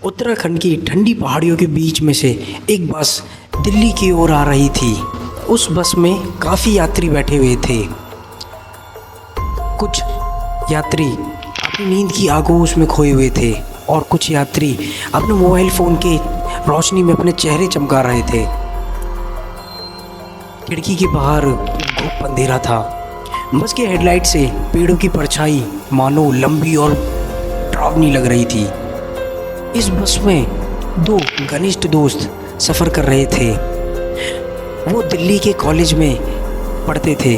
उत्तराखंड की ठंडी पहाड़ियों के बीच में से एक बस दिल्ली की ओर आ रही थी। उस बस में काफ़ी यात्री बैठे हुए थे। कुछ यात्री अपनी नींद की आगोश में खोए हुए थे और कुछ यात्री अपने मोबाइल फ़ोन के रोशनी में अपने चेहरे चमका रहे थे। खिड़की के बाहर घुप अंधेरा था। बस के हेडलाइट से पेड़ों की परछाई मानो लंबी और डरावनी लग रही थी। इस बस में दो घनिष्ठ दोस्त सफ़र कर रहे थे। वो दिल्ली के कॉलेज में पढ़ते थे।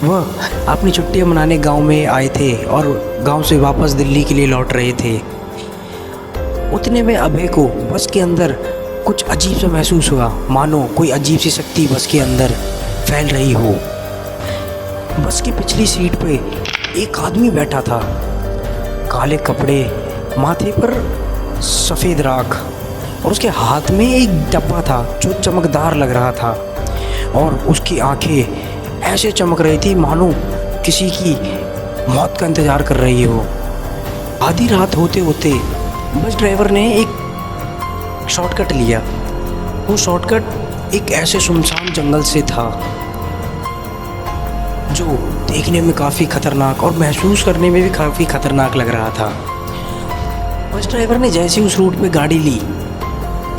वह अपनी छुट्टियां मनाने गांव में आए थे और गांव से वापस दिल्ली के लिए लौट रहे थे। उतने में अभय को बस के अंदर कुछ अजीब सा महसूस हुआ, मानो कोई अजीब सी शक्ति बस के अंदर फैल रही हो। बस की पिछली सीट पे एक आदमी बैठा था। काले कपड़े, माथे पर सफ़ेद राख और उसके हाथ में एक डब्बा था जो चमकदार लग रहा था और उसकी आंखें ऐसे चमक रही थी मानो किसी की मौत का इंतज़ार कर रही हो। आधी रात होते होते बस ड्राइवर ने एक शॉर्टकट लिया। वो शॉर्टकट एक ऐसे सुनसान जंगल से था जो देखने में काफ़ी ख़तरनाक और महसूस करने में भी काफ़ी ख़तरनाक लग रहा था। बस ड्राइवर ने जैसे उस रूट पे गाड़ी ली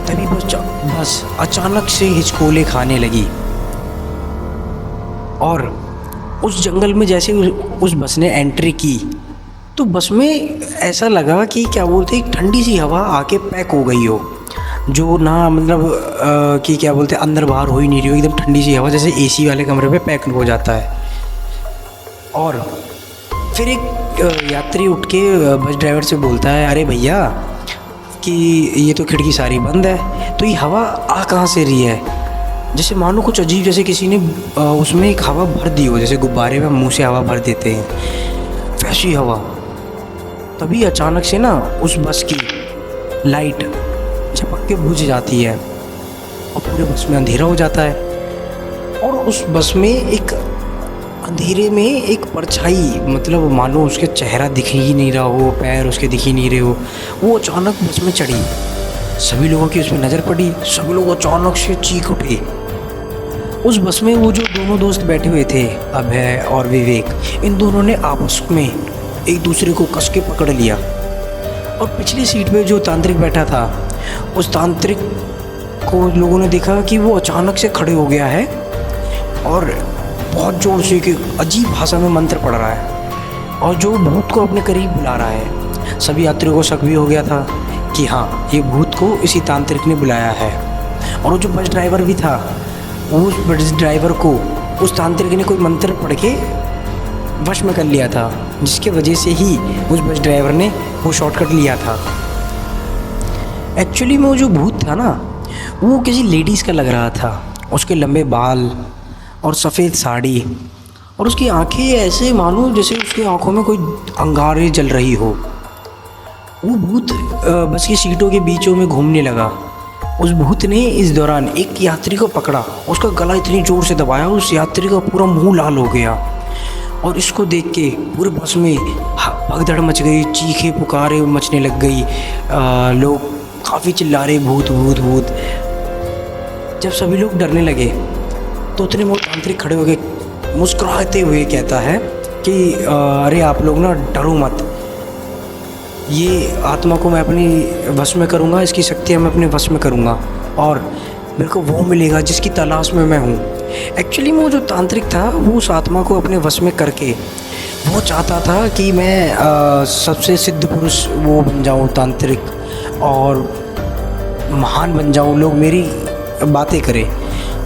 तभी बस अचानक से हिचकोले खाने लगी और उस जंगल में जैसे उस बस ने एंट्री की तो बस में ऐसा लगा कि क्या बोलते एक ठंडी सी हवा आके पैक हो गई हो, जो ना मतलब कि क्या बोलते अंदर बाहर हो ही नहीं रही हो, एकदम ठंडी सी हवा जैसे एसी वाले कमरे पे पैक हो जाता है। और फिर एक यात्री उठ के बस ड्राइवर से बोलता है, अरे भैया कि ये तो खिड़की सारी बंद है, तो ये हवा आ कहाँ से रही है? जैसे मानो कुछ अजीब, जैसे किसी ने उसमें एक हवा भर दी हो, जैसे गुब्बारे में मुंह से हवा भर देते हैं वैसी हवा। तभी अचानक से ना उस बस की लाइट झपक के बुझ जाती है और पूरे बस में अंधेरा हो जाता है। और उस बस में एक अंधेरे में एक परछाई, मतलब मानो उसके चेहरा दिख ही नहीं रहा हो, पैर उसके दिख ही नहीं रहे हो, वो अचानक बस में चढ़ी। सभी लोगों की उस पर नज़र पड़ी। सभी लोग अचानक से चीख उठे। उस बस में वो जो दोनों दोस्त बैठे हुए थे, अभय और विवेक, इन दोनों ने आपस में एक दूसरे को कस के पकड़ लिया। और पिछली सीट पे जो तांत्रिक बैठा था, उस तांत्रिक को लोगों ने देखा कि वो अचानक से खड़े हो गया है और बहुत ज़ोर से कि अजीब भाषा में मंत्र पढ़ रहा है और जो भूत को अपने करीब बुला रहा है। सभी यात्रियों को शक भी हो गया था कि हाँ, ये भूत को इसी तांत्रिक ने बुलाया है। और वो जो बस ड्राइवर भी था, उस बस ड्राइवर को उस तांत्रिक ने कोई मंत्र पढ़ के वश में कर लिया था, जिसके वजह से ही उस बस ड्राइवर ने वो शॉर्टकट लिया था। एक्चुअली में वो जो भूत था ना, वो किसी लेडीज़ का लग रहा था। उसके लंबे बाल और सफ़ेद साड़ी और उसकी आंखें ऐसे मानो जैसे उसकी आंखों में कोई अंगारे जल रही हो। वो भूत बस की सीटों के बीचों में घूमने लगा। उस भूत ने इस दौरान एक यात्री को पकड़ा, उसका गला इतनी ज़ोर से दबाया, उस यात्री का पूरा मुंह लाल हो गया। और इसको देख के पूरे बस में भगदड़ मच गई, चीखे पुकारे मचने लग गई। लोग काफ़ी चिल्ला रहे, भूत भूत भूत। जब सभी लोग डरने लगे तो उतने वो तांत्रिक खड़े हो गए, मुस्कुराते हुए कहता है कि अरे आप लोग ना डरो मत, ये आत्मा को मैं अपनी वश में करूँगा, इसकी शक्तियाँ मैं अपने वश में करूँगा और मेरे को वो मिलेगा जिसकी तलाश में मैं हूँ। एक्चुअली में वो जो तांत्रिक था, वो उस आत्मा को अपने वश में करके वो चाहता था कि मैं सबसे सिद्ध पुरुष वो बन जाऊँ, तांत्रिक, और महान बन जाऊँ, लोग मेरी बातें करें।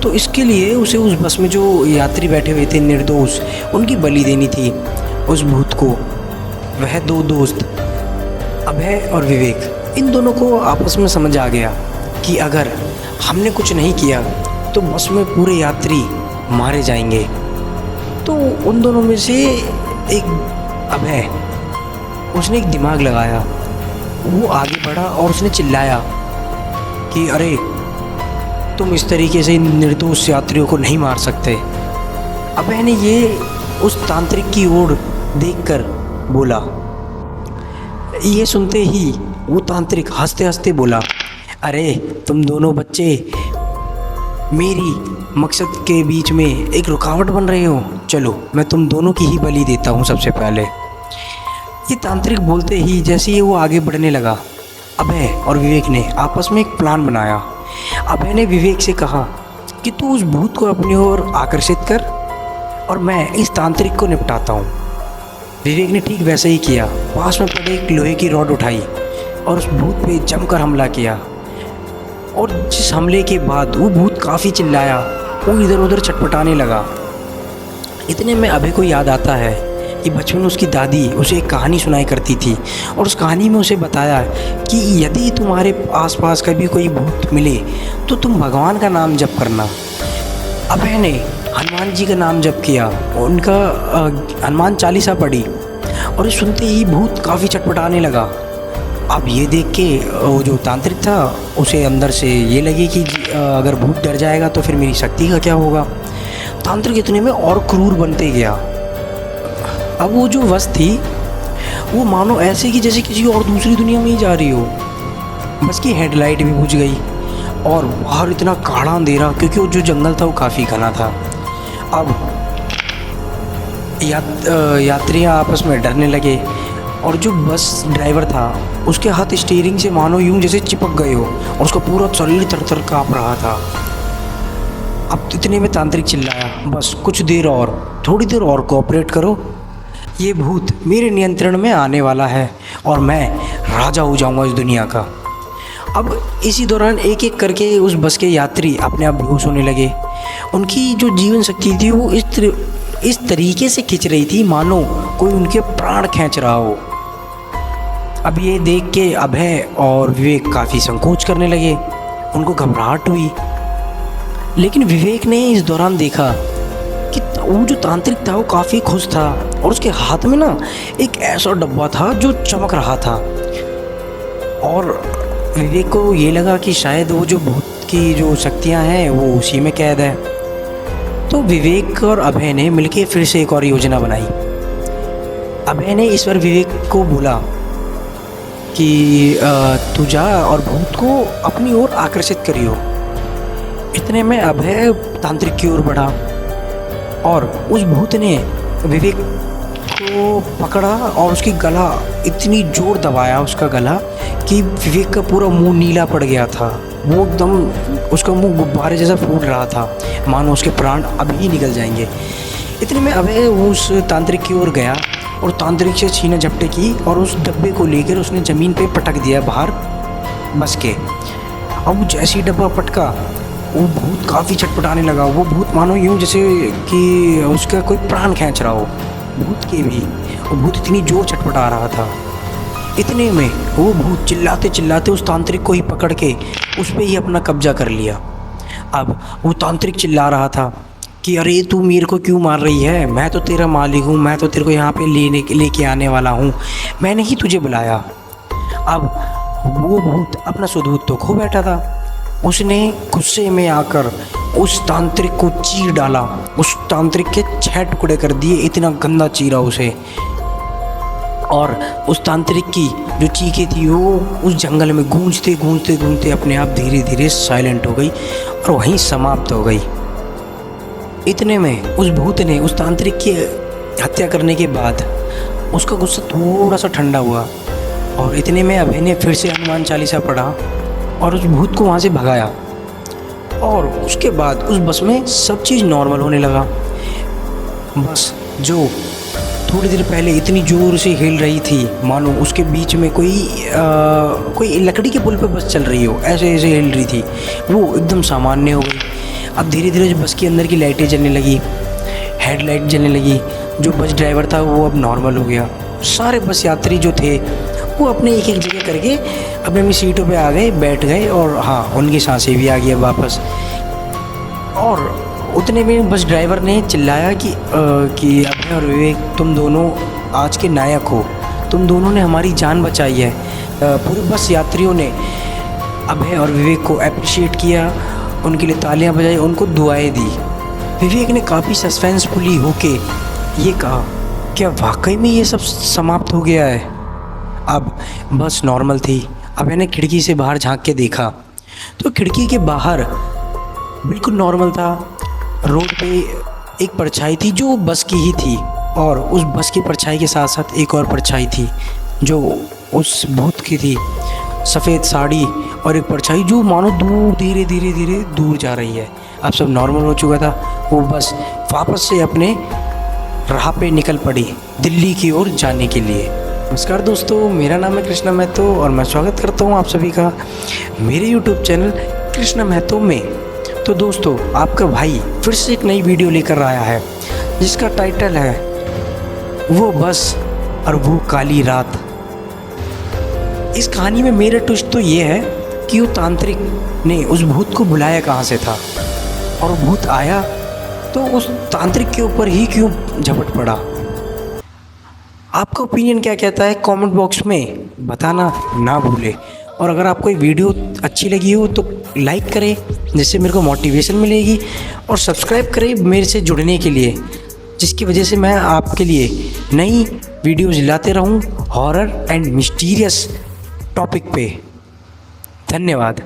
तो इसके लिए उसे उस बस में जो यात्री बैठे हुए थे निर्दोष, उनकी बलि देनी थी उस भूत को। वह दो दोस्त अभय और विवेक, इन दोनों को आपस में समझ आ गया कि अगर हमने कुछ नहीं किया तो बस में पूरे यात्री मारे जाएंगे। तो उन दोनों में से एक अभय, उसने एक दिमाग लगाया। वो आगे बढ़ा और उसने चिल्लाया कि अरे तुम इस तरीके से इन निर्दोष यात्रियों को नहीं मार सकते। अभय ने ये उस तांत्रिक की ओर देखकर बोला। ये सुनते ही वो तांत्रिक हंसते हंसते बोला, अरे तुम दोनों बच्चे मेरी मकसद के बीच में एक रुकावट बन रहे हो, चलो मैं तुम दोनों की ही बलि देता हूँ सबसे पहले। ये तांत्रिक बोलते ही जैसे ही वो आगे बढ़ने लगा, अभय और विवेक ने आपस में एक प्लान बनाया। अभय ने विवेक से कहा कि तू उस भूत को अपनी ओर आकर्षित कर और मैं इस तांत्रिक को निपटाता हूँ। विवेक ने ठीक वैसा ही किया। पास में पड़े एक लोहे की रॉड उठाई और उस भूत पे जमकर हमला किया। और जिस हमले के बाद वो भूत काफ़ी चिल्लाया, वो इधर उधर छटपटाने लगा। इतने में अभय को याद आता है कि बचपन में उसकी दादी उसे एक कहानी सुनाई करती थी और उस कहानी में उसे बताया कि यदि तुम्हारे आसपास कभी कोई भूत मिले तो तुम भगवान का नाम जप करना। अभय ने हनुमान जी का नाम जप किया, उनका हनुमान चालीसा पढ़ी और सुनते ही भूत काफ़ी छटपटाने लगा। अब ये देख के वो जो तांत्रिक था उसे अंदर से ये लगी कि अगर भूत डर जाएगा तो फिर मेरी शक्ति का क्या होगा। तांत्रिक इतने में और क्रूर बनते गया। अब वो जो वस्त थी वो मानो ऐसे कि जैसे किसी और दूसरी दुनिया में ही जा रही हो। बस की हेडलाइट भी बुझ गई और बाहर इतना काढ़ा अंधेरा, क्योंकि वो जो जंगल था वो काफ़ी घना था। अब यात्रियाँ आपस में डरने लगे और जो बस ड्राइवर था उसके हाथ स्टीयरिंग से मानो यूं जैसे चिपक गए हो और उसका पूरा शरीर थर-थर काँप रहा था। अब इतने में तांत्रिक चिल्लाया, बस कुछ देर और, थोड़ी देर और कोऑपरेट करो, ये भूत मेरे नियंत्रण में आने वाला है और मैं राजा हो जाऊंगा इस दुनिया का। अब इसी दौरान एक एक करके उस बस के यात्री अपने आप बेहोश होने लगे। उनकी जो जीवन शक्ति थी वो इस तरीके से खिंच रही थी मानो कोई उनके प्राण खींच रहा हो। अब ये देख के अभय और विवेक काफ़ी संकोच करने लगे, उनको घबराहट हुई। लेकिन विवेक ने इस दौरान देखा कि वो जो तांत्रिक था वो काफ़ी खुश था और उसके हाथ में ना एक ऐसा डब्बा था जो चमक रहा था। और विवेक को ये लगा कि शायद वो जो भूत की जो शक्तियाँ हैं वो उसी में कैद है। तो विवेक और अभय ने मिलकर फिर से एक और योजना बनाई। अभय ने इस बार विवेक को बोला कि तू जा और भूत को अपनी ओर आकर्षित करियो। इतने में अभय तांत्रिक की ओर बढ़ा और उस भूत ने विवेक को पकड़ा और उसकी गला इतनी जोर दबाया, उसका गला, कि विवेक का पूरा मुंह नीला पड़ गया था। वो एकदम उसका मुंह गुब्बारे जैसा फूट रहा था, मानो उसके प्राण अभी ही निकल जाएंगे। इतने में अभय उस तांत्रिक की ओर गया और तांत्रिक से छीना झपटे की और उस डब्बे को लेकर उसने ज़मीन पे पटक दिया बाहर बस के। अब वो जैसे ही डब्बा पटका वो भूत काफ़ी छटपटाने लगा। वो भूत मानो यूँ जैसे कि उसका कोई प्राण खींच रहा हो। भूत के भी वो भूत इतनी जोर छटपटा रहा था। इतने में वो भूत चिल्लाते चिल्लाते उस तांत्रिक को ही पकड़ के उस पर ही अपना कब्जा कर लिया। अब वो तांत्रिक चिल्ला रहा था कि अरे तू मेरे को क्यों मार रही है, मैं तो तेरा मालिक हूँ, मैं तो तेरे को यहाँ पे लेके आने वाला हूँ, मैंने ही तुझे बुलाया। अब वो भूत अपना सुधूत तो खो बैठा था। उसने गुस्से में आकर उस तांत्रिक को चीर डाला, उस तांत्रिक के 6 टुकड़े कर दिए, इतना गंदा चीरा उसे। और उस तांत्रिक की जो चीखें थी वो उस जंगल में गूंजते गूंजते गूंजते अपने आप धीरे धीरे साइलेंट हो गई और वहीं समाप्त हो गई। इतने में उस भूत ने उस तांत्रिक की हत्या करने के बाद उसका गुस्सा थोड़ा सा ठंडा हुआ और इतने में अभय ने फिर से हनुमान चालीसा पढ़ा और उस भूत को वहाँ से भगाया। और उसके बाद उस बस में सब चीज़ नॉर्मल होने लगा। बस जो थोड़ी देर पहले इतनी ज़ोर से हिल रही थी मानो उसके बीच में कोई लकड़ी के पुल पे बस चल रही हो, ऐसे ऐसे हिल रही थी, वो एकदम सामान्य हो गई। अब धीरे धीरे बस के अंदर की लाइटें जलने लगी, हेडलाइट जलने लगी। जो बस ड्राइवर था वो अब नॉर्मल हो गया। सारे बस यात्री जो थे वो अपने एक एक जगह करके अपनी अपनी सीटों पे आ गए, बैठ गए और हाँ उनकी सांसें भी आ गई वापस। और उतने में बस ड्राइवर ने चिल्लाया कि अभय और विवेक तुम दोनों आज के नायक हो, तुम दोनों ने हमारी जान बचाई है। पूरे बस यात्रियों ने अभय और विवेक को अप्रिशिएट किया, उनके लिए तालियां बजाई, उनको दुआएं दी। विवेक ने काफ़ी सस्पेंसफुली होके ये कहा, क्या वाकई में ये सब समाप्त हो गया है? अब बस नॉर्मल थी। अब मैंने खिड़की से बाहर झांक के देखा तो खिड़की के बाहर बिल्कुल नॉर्मल था। रोड पे एक परछाई थी जो बस की ही थी, और उस बस की परछाई के साथ साथ एक और परछाई थी जो उस भूत की थी। सफ़ेद साड़ी और एक परछाई जो मानो दूर धीरे धीरे धीरे दूर जा रही है। अब सब नॉर्मल हो चुका था। वो बस वापस से अपने राह पे निकल पड़ी दिल्ली की ओर जाने के लिए। नमस्कार दोस्तों, मेरा नाम है कृष्णा महतो और मैं स्वागत करता हूँ आप सभी का मेरे यूट्यूब चैनल कृष्णा महतो में। तो दोस्तों, आपका भाई फिर से एक नई वीडियो लेकर आया है जिसका टाइटल है वो बस और वो काली रात। इस कहानी में मेरा ट्विस्ट तो ये है कि वो तांत्रिक ने उस भूत को बुलाया कहाँ से था, और वो भूत आया तो उस तांत्रिक के ऊपर ही क्यों झपट पड़ा। आपका ओपिनियन क्या कहता है कमेंट बॉक्स में बताना ना भूले। और अगर आपको ये वीडियो अच्छी लगी हो तो लाइक करें जिससे मेरे को मोटिवेशन मिलेगी, और सब्सक्राइब करें मेरे से जुड़ने के लिए, जिसकी वजह से मैं आपके लिए नई वीडियोज़ लाते रहूं हॉरर एंड मिस्टीरियस टॉपिक पे। धन्यवाद।